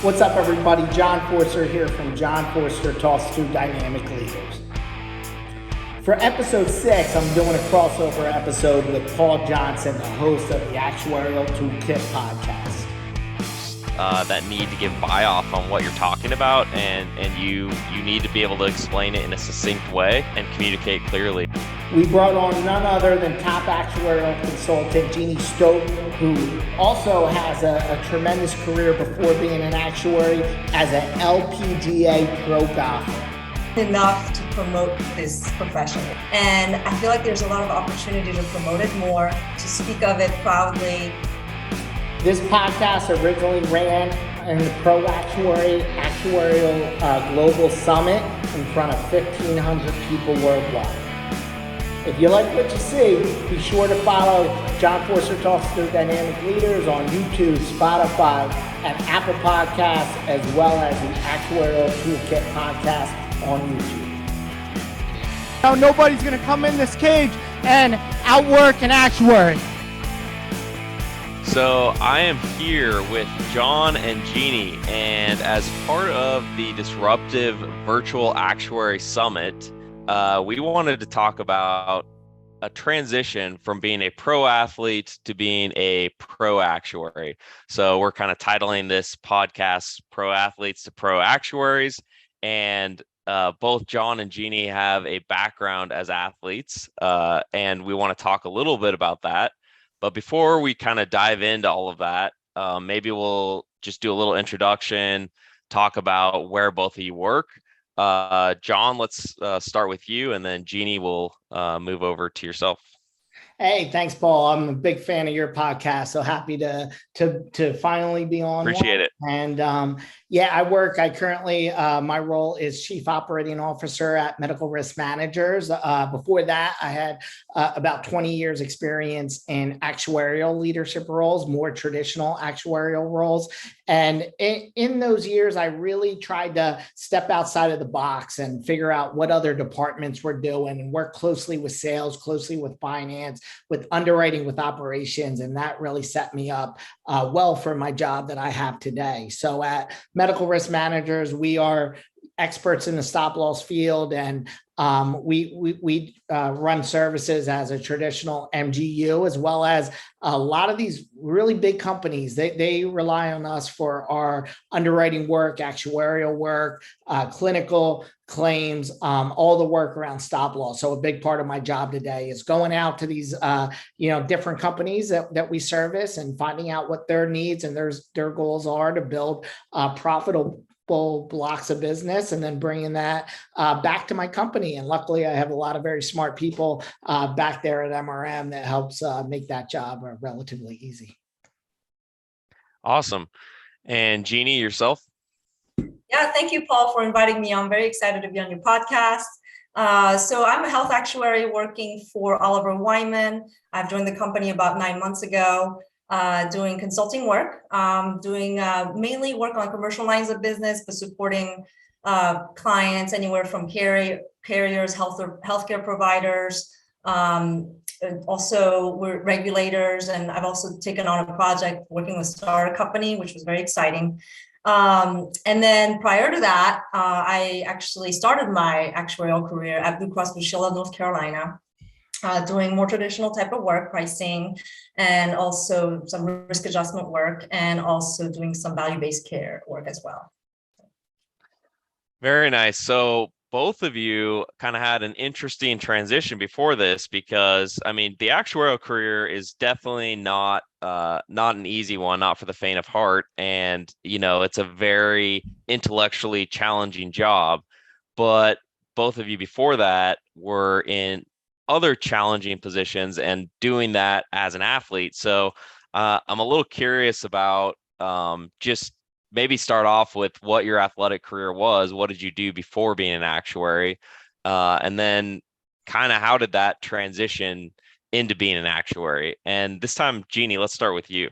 What's up, everybody? John Forster here from John Forster Talks to Dynamic Leaders. For episode 6, I'm doing a crossover episode with Paul Johnson, the host of the Actuarial Toolkit podcast. That need to give buy-off on what you're talking about, and you need to be able to explain it in a succinct way and communicate clearly. We brought on none other than top actuarial consultant Jeanne who also has a tremendous career before being an actuary as an LPGA pro golfer. Enough to promote this profession. And I feel like there's a lot of opportunity to promote it more, to speak of it proudly. This podcast originally ran in the Pro Actuarial Global Summit in front of 1,500 people worldwide. If you like what you see, be sure to follow John Forster Talks to Dynamic Leaders on YouTube, Spotify, and Apple Podcasts, as well as the Actuarial Toolkit podcast on YouTube. Now, nobody's going to come in this cage and outwork an actuary. So I am here with John and Jeanne, and as part of the Disruptive Virtual Actuary Summit, we wanted to talk about a transition from being a pro athlete to being a pro actuary. So we're kind of titling this podcast Pro Athletes to Pro Actuaries, and both John and Jeanne have a background as athletes, and we want to talk a little bit about that. But before we kind of dive into all of that, maybe we'll just do a little introduction, talk about where both of you work. John, let's start with you, and then Jeanne will move over to yourself. Hey, thanks, Paul. I'm a big fan of your podcast, so happy to finally be on. Appreciate it. And I currently, my role is Chief Operating Officer at Medical Risk Managers. Before that, I had about 20 years experience in actuarial leadership roles, more traditional actuarial roles. And in those years, I really tried to step outside of the box and figure out what other departments were doing and work closely with sales, closely with finance, with underwriting, with operations. And that really set me up well for my job that I have today. So at Medical Risk Managers, we are experts in the stop loss field, and we run services as a traditional MGU, as well as a lot of these really big companies. They rely on us for our underwriting work, actuarial work, clinical claims, all the work around stop loss. So a big part of my job today is going out to these different companies that we service and finding out what their needs and their goals are to build profitable blocks of business, and then bringing that back to my company. And luckily, I have a lot of very smart people back there at MRM that helps make that job relatively easy. Awesome. And Jeanne, yourself? Yeah, thank you, Paul, for inviting me. I'm very excited to be on your podcast. So I'm a health actuary working for Oliver Wyman. I've joined the company about 9 months ago. Doing consulting work, doing mainly work on commercial lines of business, but supporting clients anywhere from carriers, healthcare providers, also we're regulators, and I've also taken on a project working with Stokke company, which was very exciting. And then prior to that, I actually started my actuarial career at Blue Cross Blue Shield of North Carolina. Doing more traditional type of work, pricing, and also some risk adjustment work, and also doing some value-based care work as well. Very nice. So both of you kind of had an interesting transition before this, because I mean, the actuarial career is definitely not an easy one, not for the faint of heart. And, it's a very intellectually challenging job, but both of you before that were in other challenging positions and doing that as an athlete. So I'm a little curious about just maybe start off with what your athletic career was. What did you do before being an actuary? And then kind of how did that transition into being an actuary? And this time, Jeanne, let's start with you.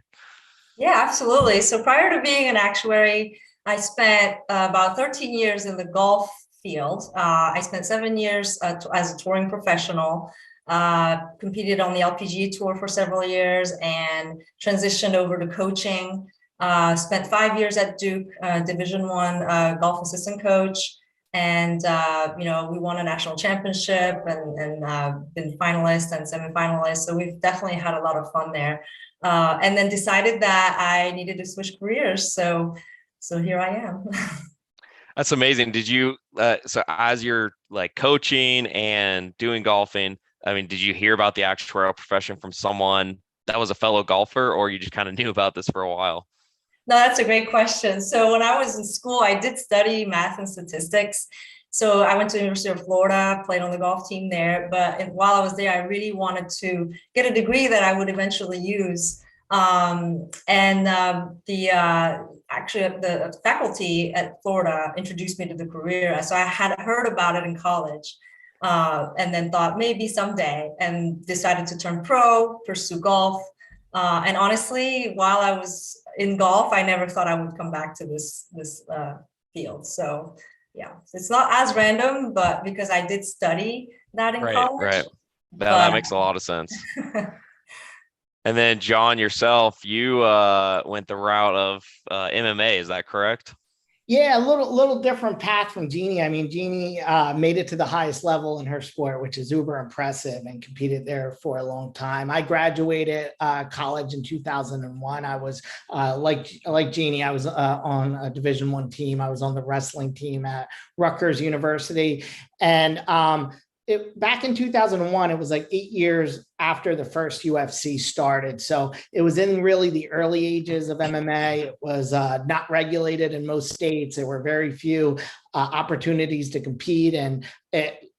Yeah, absolutely. So prior to being an actuary, I spent about 13 years in the golf field. I spent 7 years as a touring professional, competed on the LPGA tour for several years, and transitioned over to coaching Spent 5 years at Duke, Division I golf assistant coach. And, we won a national championship and been finalists and semifinalists. So we've definitely had a lot of fun there. And then decided that I needed to switch careers. So here I am. That's amazing. Did you, so as you're like coaching and doing golfing, I mean, did you hear about the actuarial profession from someone that was a fellow golfer, or you just kind of knew about this for a while? No, that's a great question. So when I was in school, I did study math and statistics. So I went to the University of Florida, played on the golf team there. But while I was there, I really wanted to get a degree that I would eventually use. Actually, the faculty at Florida introduced me to the career. So I had heard about it in college, and then thought maybe someday, and decided to turn pro, pursue golf. And honestly, while I was in golf, I never thought I would come back to this field. So yeah, it's not as random, but because I did study that in college. Right. That makes a lot of sense. And then John, yourself, you went the route of MMA. Is that correct? Yeah, a little different path from Jeanne. I mean, Jeanne made it to the highest level in her sport, which is uber impressive, and competed there for a long time. I graduated college in 2001. I was like Jeanne, I was on a Division I team. I was on the wrestling team at Rutgers University, and back in 2001, it was like 8 years after the first UFC started. So it was in really the early ages of MMA. It was not regulated in most states. There were very few opportunities to compete. And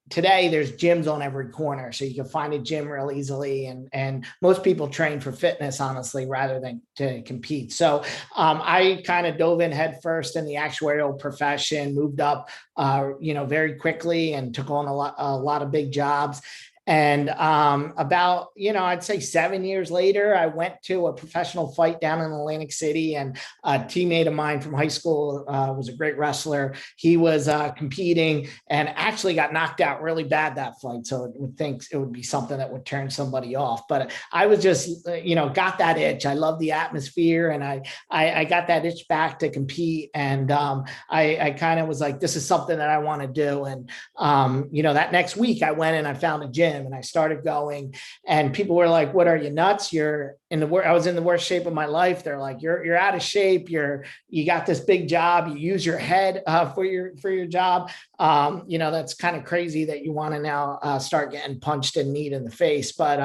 today there's gyms on every corner, so you can find a gym real easily. And most people train for fitness, honestly, rather than to compete. So I kind of dove in head first in the actuarial profession, moved up, very quickly, and took on a lot of big jobs. And about, I'd say 7 years later, I went to a professional fight down in Atlantic City, and a teammate of mine from high school was a great wrestler. He was competing and actually got knocked out really bad that fight. So it would think it would be something that would turn somebody off. But I was just, got that itch. I love the atmosphere, and I got that itch back to compete. And I kind of was like, this is something that I want to do. And, that next week I went and I found a gym. And I started going, and people were like, "What, are you nuts? I was in the worst shape of my life." They're like, "You're out of shape. You got this big job. You use your head for your job. That's kind of crazy that you want to now start getting punched and kneed in the face." But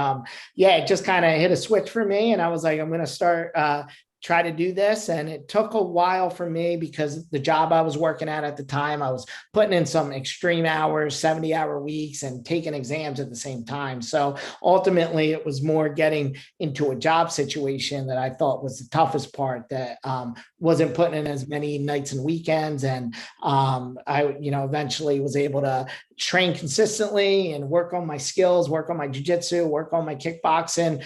it just kind of hit a switch for me, and I was like, I'm going to start try to do this. And it took a while for me because the job I was working at the time, I was putting in some extreme hours, 70-hour weeks, and taking exams at the same time. So ultimately it was more getting into a job situation that I thought was the toughest part, that wasn't putting in as many nights and weekends. And I eventually was able to train consistently and work on my skills, work on my jiu-jitsu, work on my kickboxing,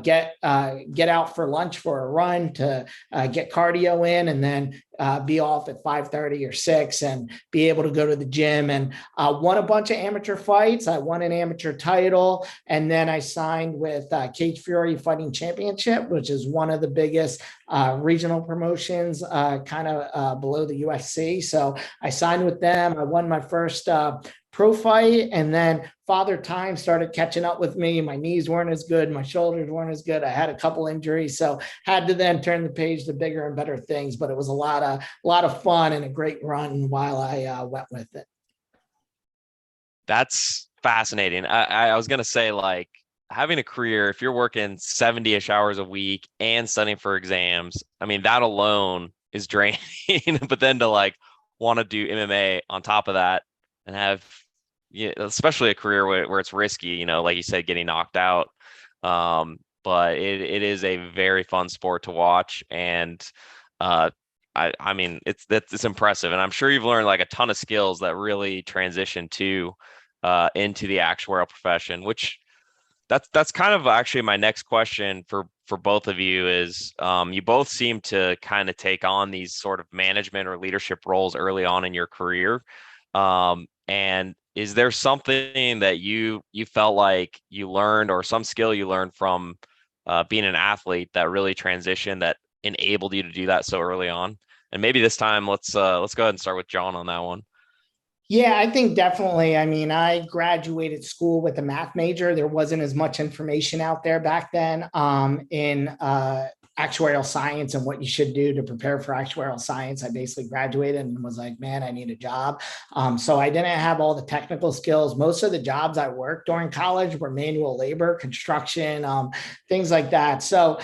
get out for lunch for a run to get cardio in, and then be off at 5:30 or 6 and be able to go to the gym. And won a bunch of amateur fights. I won an amateur title, and then I signed with Cage Fury Fighting Championship, which is one of the biggest regional promotions kind of below the UFC. So I signed with them. I won my first pro fight, and then Father Time started catching up with me. My knees weren't as good, my shoulders weren't as good. I had a couple injuries, so had to then turn the page to bigger and better things. But it was a lot of fun and a great run while I went with it. That's fascinating. I was gonna say, like, having a career, if you're working 70-ish hours a week and studying for exams, I mean, that alone is draining. But then to like want to do MMA on top of that and have, especially a career where it's risky, like you said, getting knocked out. But it is a very fun sport to watch. And I mean, it's impressive. And I'm sure you've learned like a ton of skills that really transition into the actuarial profession, which that's kind of actually my next question for both of you is, you both seem to kind of take on these sort of management or leadership roles early on in your career. And is there something that you felt like you learned, or some skill you learned from being an athlete that really transitioned, that enabled you to do that so early on? And maybe this time let's go ahead and start with John on that one. Yeah, I think definitely. I mean, I graduated school with a math major. There wasn't as much information out there back then in actuarial science and what you should do to prepare for actuarial science. I basically graduated and was like, man, I need a job. So I didn't have all the technical skills. Most of the jobs I worked during college were manual labor, construction, things like that. So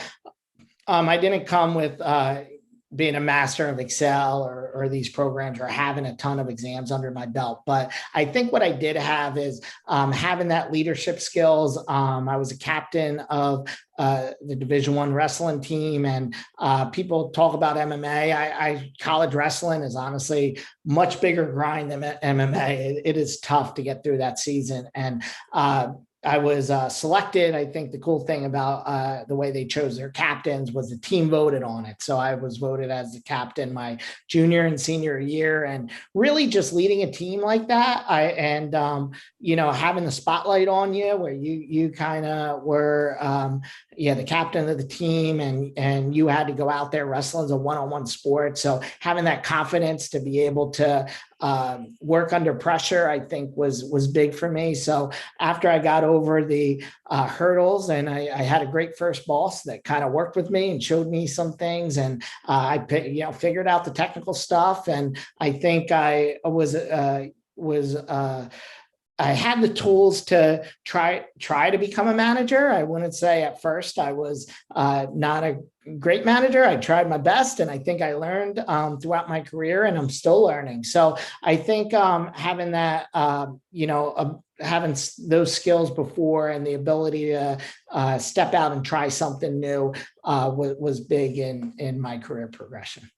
I didn't come with being a master of Excel or these programs or having a ton of exams under my belt. But I think what I did have is having that leadership skills. I was a captain of the Division I wrestling team, and people talk about MMA. College wrestling is honestly much bigger grind than MMA. It is tough to get through that season. And I was selected. I think the cool thing about the way they chose their captains was the team voted on it. So I was voted as the captain my junior and senior year, and really just leading a team like that. Having the spotlight on you, where you kind of were, the captain of the team, and you had to go out there. Wrestling is a one-on-one sport, so having that confidence to be able to work under pressure, I think was big for me. So after I got over the hurdles, and I had a great first boss that kind of worked with me and showed me some things, and I figured out the technical stuff, and I think I had the tools to try to become a manager. I wouldn't say at first I was not a great manager. I tried my best, and I think I learned throughout my career, and I'm still learning. So I think having that, having those skills before and the ability to step out and try something new was big in my career progression.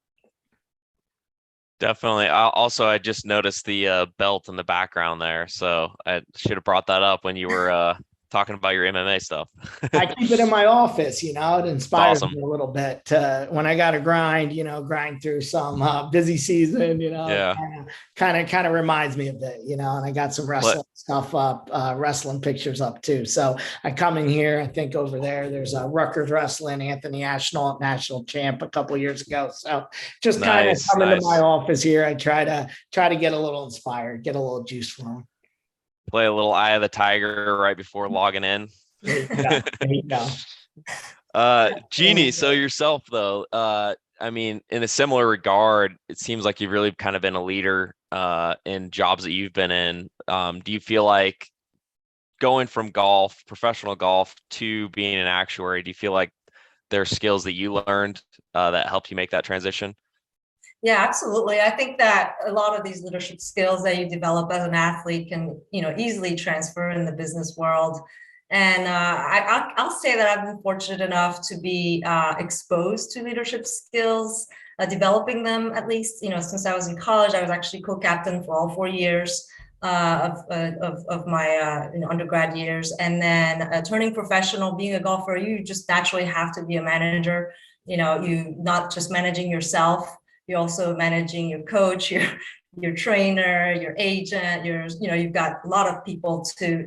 Definitely. I just noticed the belt in the background there, so I should have brought that up when you were talking about your MMA stuff. I keep it in my office, it inspires awesome. me a little bit when I got to grind through some busy season, Yeah. kind of reminds me of it, and I got some wrestling stuff up, wrestling pictures up too. So I come in here, I think over there's a Rutgers Wrestling, Anthony National champ a couple of years ago. So just kind of come into my office here. I try to get a little inspired, get a little juice from play a little Eye of the Tiger right before logging in. There you go. Jeanne, so yourself though, in a similar regard, it seems like you've really kind of been a leader in jobs that you've been in. Do you feel like going from professional golf to being an actuary, do you feel like there are skills that you learned that helped you make that transition? Yeah, absolutely. I think that a lot of these leadership skills that you develop as an athlete can, easily transfer in the business world. And I'll say that I've been fortunate enough to be exposed to leadership skills, developing them at least, since I was in college. I was actually co-captain for all 4 years of my undergrad years. And then turning professional, being a golfer, you just naturally have to be a manager. You not just managing yourself, you're also managing your coach, your trainer, your agent, you've got a lot of people to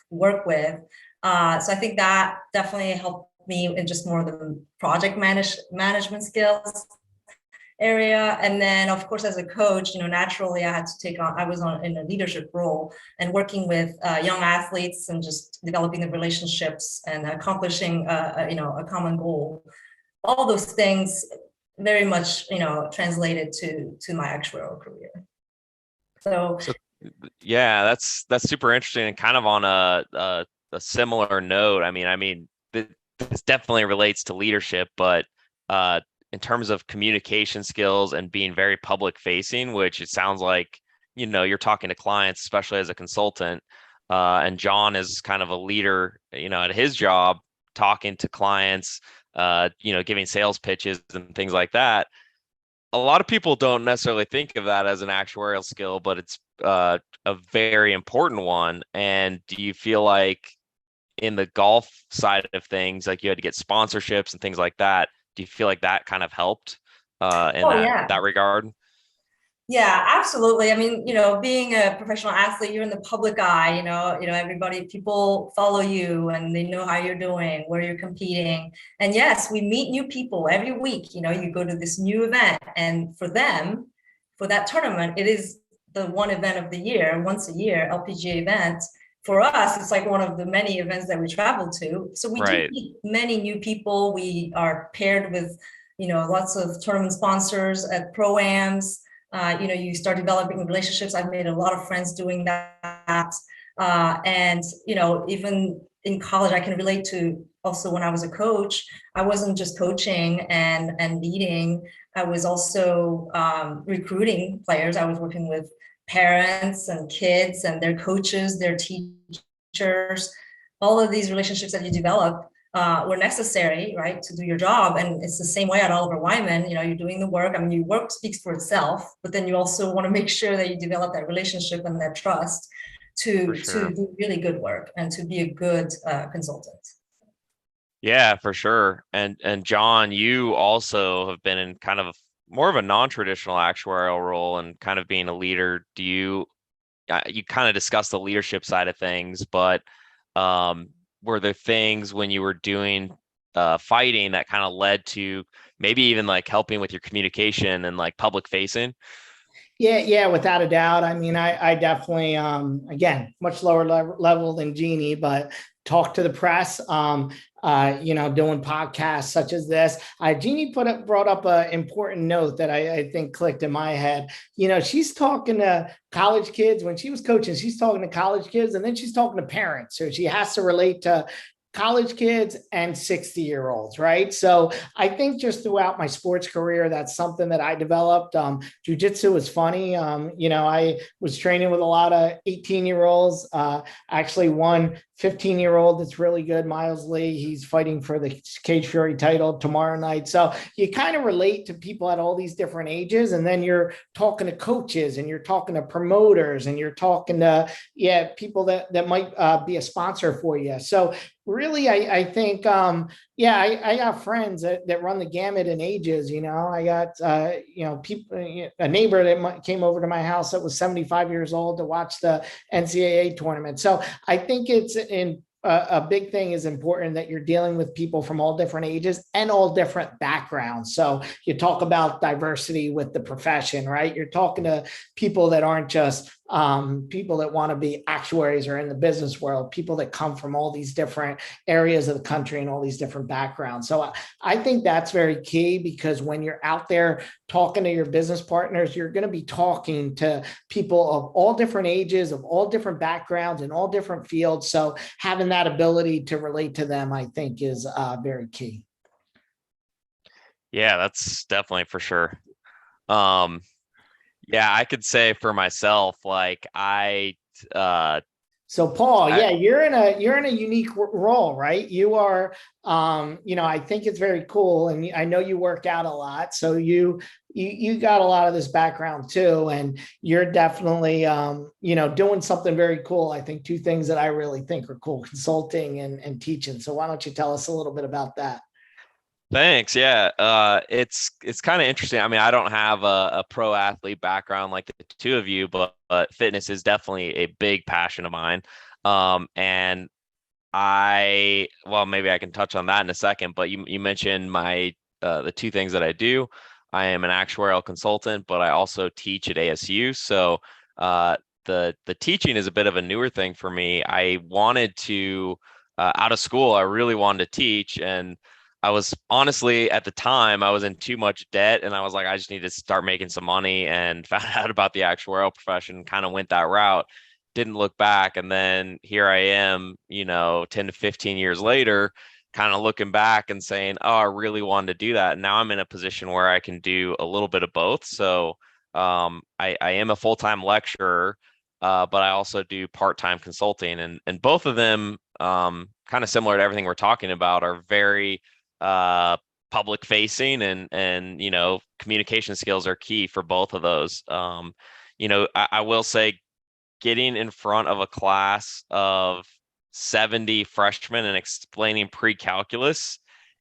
work with. So I think that definitely helped me in just more of the project management skills area. And then of course, as a coach, naturally I had to I was in a leadership role and working with young athletes and just developing the relationships and accomplishing a common goal. All those things very much, translated to my actuarial career. So yeah, that's super interesting, and kind of on a similar note. This definitely relates to leadership, but in terms of communication skills and being very public facing, which it sounds like, you're talking to clients, especially as a consultant, and John is kind of a leader, at his job, talking to clients, giving sales pitches and things like that. A lot of people don't necessarily think of that as an actuarial skill, but it's a very important one. And do you feel like in the golf side of things, like you had to get sponsorships and things like that, do you feel like that kind of helped in that regard? Yeah, absolutely. I mean, being a professional athlete, you're in the public eye, everybody, people follow you and they know how you're doing, where you're competing. And yes, we meet new people every week. You go to this new event, and for them, for that tournament, it is the one event of the year, once a year, LPGA event. For us, it's like one of the many events that we travel to. So we do Right. meet many new people. We are paired with, lots of tournament sponsors at pro-ams. You start developing relationships. I've made a lot of friends doing that. And, even in college, I can relate to also when I was a coach, I wasn't just coaching and leading. I was also recruiting players. I was working with parents and kids and their coaches, their teachers. All of these relationships that you develop were necessary, right, to do your job. And it's the same way at Oliver Wyman. You're doing the work. I mean, your work speaks for itself, but then you also want to make sure that you develop that relationship and that trust For to sure. do really good work and to be a good consultant. Yeah, for sure. And John, you also have been in kind of more of a non-traditional actuarial role and kind of being a leader. Do you kind of discussed the leadership side of things, but um, were there things when you were doing fighting that kind of led to maybe even like helping with your communication and like public facing? Yeah, without a doubt. I mean, I definitely, again, much lower level than Jeannie, but talk to the press, doing podcasts such as this. Jeannie brought up an important note that I think clicked in my head. She's talking to college kids when she was coaching, she's talking to college kids, and then she's talking to parents. So she has to relate to college kids and 60-year-olds, right? So I think just throughout my sports career, that's something that I developed. Jiu-jitsu was funny. I was training with a lot of 18-year-olds. Actually, one 15-year-old that's really good, Miles Lee. He's fighting for the Cage Fury title tomorrow night. So you kind of relate to people at all these different ages. And then you're talking to coaches and you're talking to promoters and you're talking to, people that might be a sponsor for you. So really, I think, I got friends that run the gamut in ages. I got, people, a neighbor that came over to my house that was 75 years old to watch the NCAA tournament. So I think it's a big thing is important that you're dealing with people from all different ages and all different backgrounds. So you talk about diversity with the profession, right? You're talking to people that aren't just people that want to be actuaries or in the business world, people that come from all these different areas of the country and all these different backgrounds. So I think that's very key, because when you're out there talking to your business partners, you're going to be talking to people of all different ages, of all different backgrounds, and all different fields. So having that ability to relate to them, I think, is very key. Yeah, that's definitely for sure. Um, yeah, I could say for myself, like So Paul, I yeah, you're in a unique role, right? You are, I think it's very cool, and I know you work out a lot, so you got a lot of this background too, and you're definitely, doing something very cool. I think two things that I really think are cool: consulting and teaching. So why don't you tell us a little bit about that? Thanks. Yeah. It's kind of interesting. I mean, I don't have a pro athlete background like the two of you, but fitness is definitely a big passion of mine. And well, maybe I can touch on that in a second, but you mentioned the two things that I do. I am an actuarial consultant, but I also teach at ASU. So, the teaching is a bit of a newer thing for me. I wanted to, out of school, I really wanted to teach, and I was honestly at the time I was in too much debt, and I was like, I just need to start making some money, and found out about the actuarial profession, kind of went that route, didn't look back. And then here I am, 10 to 15 years later, kind of looking back and saying, oh, I really wanted to do that. And now I'm in a position where I can do a little bit of both. So I am a full-time lecturer, but I also do part-time consulting, and both of them, kind of similar to everything we're talking about, are very uh, public facing, and communication skills are key for both of those. I will say, getting in front of a class of 70 freshmen and explaining pre-calculus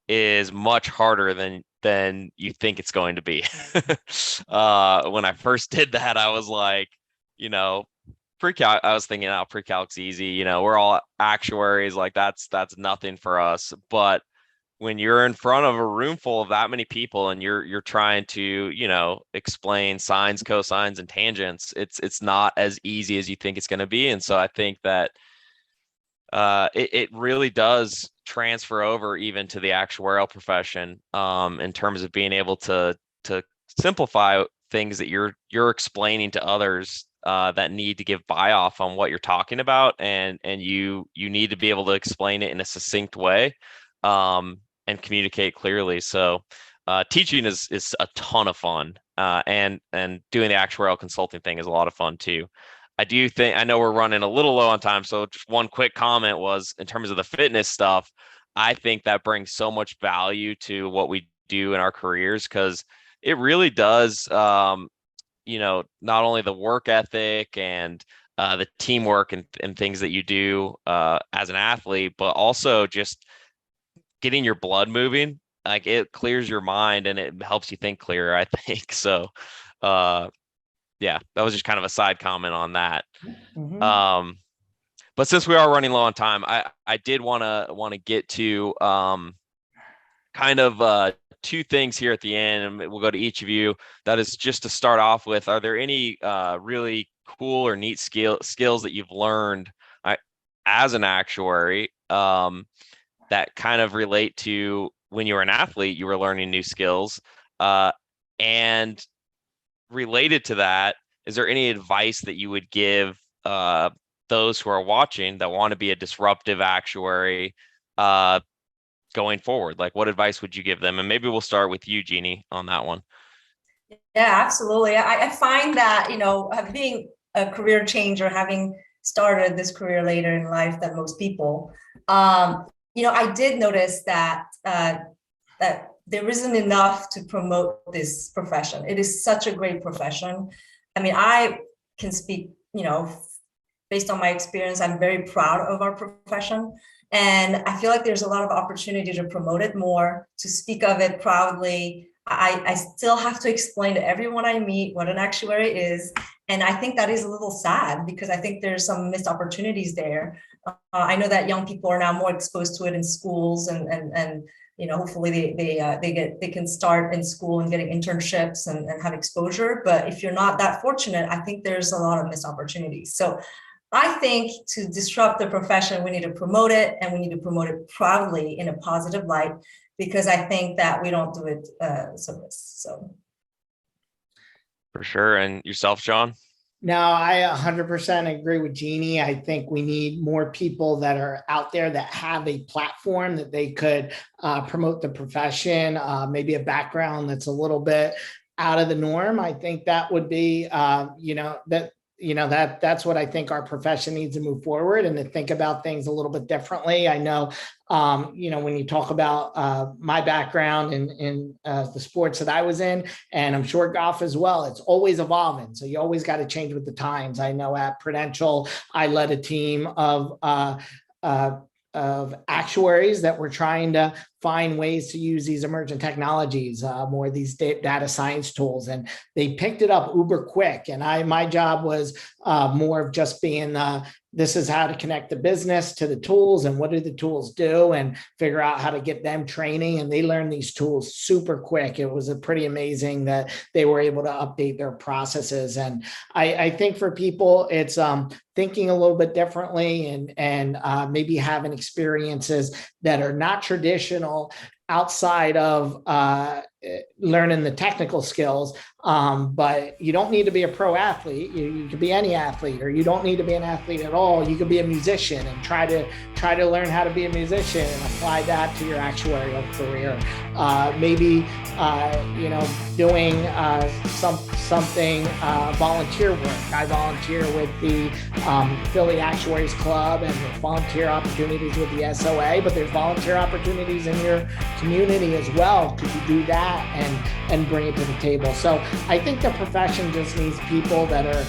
is much harder than than you think it's going to be. When I first did that, I was like, pre-calc, I was thinking, pre-calc's easy. We're all actuaries, like that's nothing for us. But when you're in front of a room full of that many people and you're trying to, explain sines, cosines, and tangents, it's not as easy as you think it's going to be. And so I think that it really does transfer over even to the actuarial profession, in terms of being able to simplify things that you're explaining to others that need to give buy-off on what you're talking about, and you need to be able to explain it in a succinct way, and communicate clearly. So teaching is a ton of fun, and doing the actuarial consulting thing is a lot of fun too. I know we're running a little low on time, so just one quick comment was, in terms of the fitness stuff, I think that brings so much value to what we do in our careers, because it really does, not only the work ethic and the teamwork and things that you do as an athlete, but also just getting your blood moving. Like, it clears your mind and it helps you think clearer, I think. So, yeah, that was just kind of a side comment on that. Mm-hmm. But since we are running low on time, I did want to get to kind of two things here at the end, and we'll go to each of you. That is just to start off with, are there any really cool or neat skills that you've learned as an actuary that kind of relate to when you were an athlete, you were learning new skills? And related to that, is there any advice that you would give those who are watching that want to be a disruptive actuary going forward? Like, what advice would you give them? And maybe we'll start with you, Jeanne, on that one. Yeah, absolutely. I find that, being a career changer, having started this career later in life than most people, I did notice that there isn't enough to promote this profession. It is such a great profession. I mean, I can speak, based on my experience, I'm very proud of our profession. And I feel like there's a lot of opportunity to promote it more, to speak of it proudly. I still have to explain to everyone I meet what an actuary is. And I think that is a little sad, because I think there's some missed opportunities there. I know that young people are now more exposed to it in schools, and hopefully they can start in school and getting internships and have exposure. But if you're not that fortunate, I think there's a lot of missed opportunities. So I think to disrupt the profession, we need to promote it, and we need to promote it proudly in a positive light, because I think that we don't do it so. For sure. And yourself, John? No, I 100% agree with Jeanne. I think we need more people that are out there that have a platform that they could promote the profession, maybe a background that's a little bit out of the norm. I think that would be, that's what I think our profession needs to move forward, and to think about things a little bit differently. I know, when you talk about my background in the sports that I was in, and I'm sure golf as well, it's always evolving. So you always got to change with the times. I know at Prudential, I led a team of actuaries that were trying to find ways to use these emergent technologies, more of these data science tools, and they picked it up uber quick. And my job was more of just being this is how to connect the business to the tools, and what do the tools do, and figure out how to get them training. And they learned these tools super quick. It was pretty amazing that they were able to update their processes. And I think for people, it's thinking a little bit differently, and maybe having experiences that are not traditional outside of learning the technical skills. But you don't need to be a pro athlete. You could be any athlete, or you don't need to be an athlete at all. You could be a musician and try to learn how to be a musician and apply that to your actuarial career. Maybe doing something volunteer work. I volunteer with the Philly Actuaries Club, and there's volunteer opportunities with the SOA, but there's volunteer opportunities in your community as well. Could you do that? that and bring it to the table. So I think the profession just needs people that are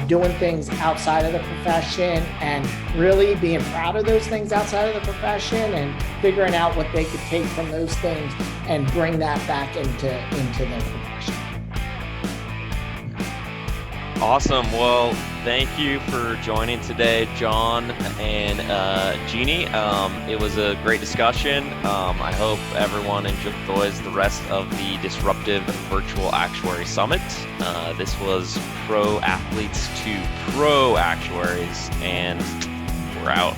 doing things outside of the profession and really being proud of those things outside of the profession and figuring out what they could take from those things and bring that back into their profession. Awesome. Well, thank you for joining today, John and Jeanne. It was a great discussion. I hope everyone enjoys the rest of the Disruptive Virtual Actuary Summit. This was Pro Athletes to Pro Actuaries, and we're out.